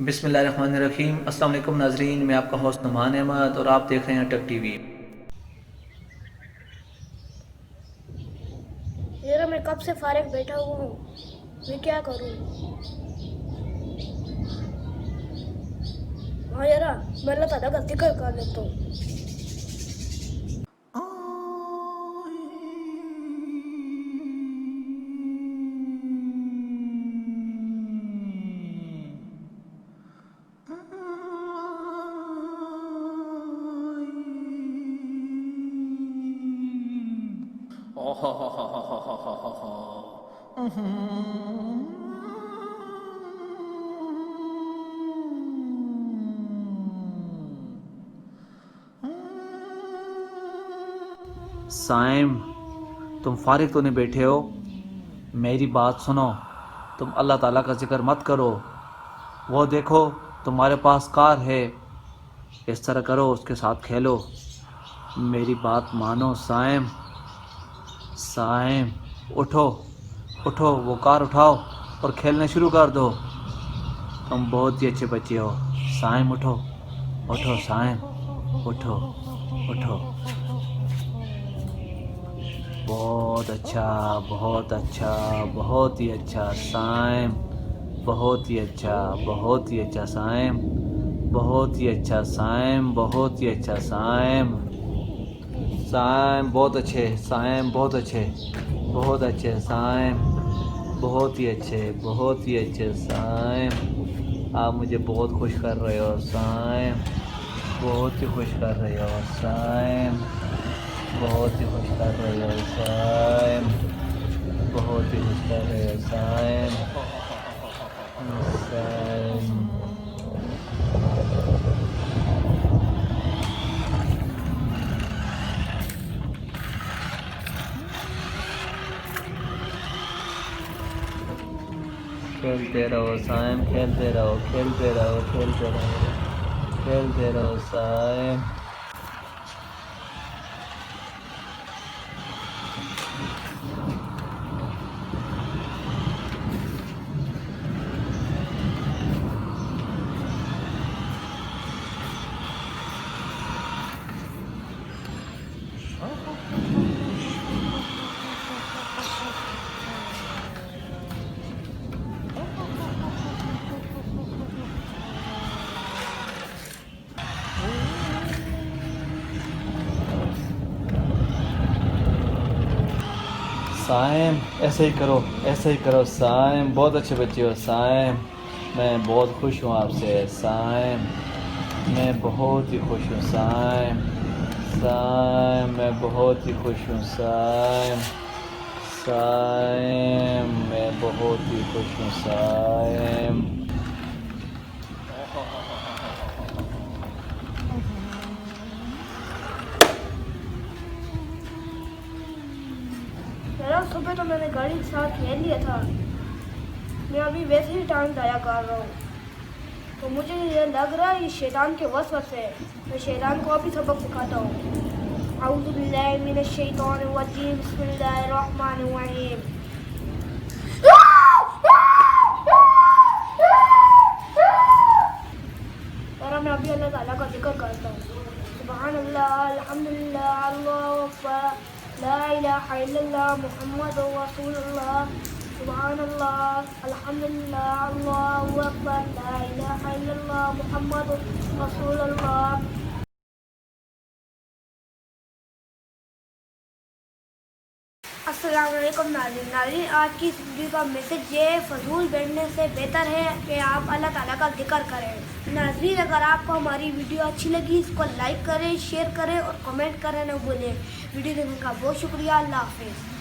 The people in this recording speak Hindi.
बिस्मिल्लाहिर्रहमानिर्रहीम। अस्सलाम वालेकुम नाजरीन, मैं आपका होस्ट नुमान अहमद और आप देख रहे हैं टक टीवी। यार मैं कब से फारिग बैठा हुआ हूँ, मैं क्या करूँ। हाँ यार, मैं अल्लाह ताला का जिक्र कर लेता हूँ। साइम, तुम फारिग तो नहीं बैठे हो? मेरी बात सुनो। तुम अल्लाह ताला का जिक्र मत करो। वो देखो, तुम्हारे पास कार है, इस तरह करो, उसके साथ खेलो। मेरी बात मानो साइम। साइम, उठो उठो, वो कार उठाओ और खेलना शुरू कर दो। तुम बहुत ही अच्छे बच्चे हो। साइम उठो, उठो साइम, उठो उठो। बहुत अच्छा, बहुत अच्छा, बहुत ही अच्छा साइम, बहुत ही अच्छा, बहुत ही अच्छा साइम, बहुत ही अच्छा साइम, बहुत ही अच्छा साइम। साइम बहुत अच्छे, साइम बहुत अच्छे, बहुत अच्छे साइम, बहुत ही अच्छे, बहुत ही अच्छे साइम। आप मुझे बहुत खुश कर रहे हो साइम, बहुत ही खुश कर रहे हो साइम, बहुत ही खुश कर रहे हो साइम, बहुत ही खुश कर रहे हो साइम। साइम, खेलते रहो साइम, खेलते रहो, खेलते रहो, खेलते रहो, खेलते रहो साइम। साइम, ऐसे ही करो, ऐसे ही करो साइम, बहुत अच्छे बच्चे हो साइम। मैं बहुत खुश हूँ आपसे साइम, मैं बहुत ही खुश हूँ साइम। साइम, मैं बहुत ही खुश हूँ साइम। साइम, मैं बहुत ही खुश हूँ साइम। यार सुबह तो मैंने गाड़ी के साथ खेल लिया था, मैं अभी वैसे ही टाइम ज़ाया कर रहा हूँ। तो मुझे ये लग रहा है ये शैतान के वसवसे है। मैं शैतान को अभी सबक सिखाता हूँ। औज़ु बिल्लाहि मिनश शैतानिर रजीम, बिस्मिल्लाहिर रहमानिर रहीम। यार मैं अभी अल्लाह ताला का जिक्र करता हूँ। सुबहानल्लाह, अल्हम्दुलिल्लाह, अल्लाहु अकबर, ला इलाहा इल्लल्लाह, मुहम्मदुर रसूलुल्लाह। सुबहानल्लाह, अल्हम्दुलिल्लाह, अल्लाहु अकबर, ला इलाहा इल्लल्लाह, मुहम्मदुर रसूलुल्लाह। अस्सलाम वालेकुम नाज़रीन। नाज़रीन, आज की इस वीडियो का मैसेज ये फजूल बैठने से बेहतर है कि आप अल्लाह ताला का जिक्र करें। नाज़रीन, अगर आपको हमारी वीडियो अच्छी लगी इसको लाइक करें, शेयर करें और कमेंट करें न भूलें। वीडियो देखने का बहुत शुक्रिया। अल्लाह हाफिज़।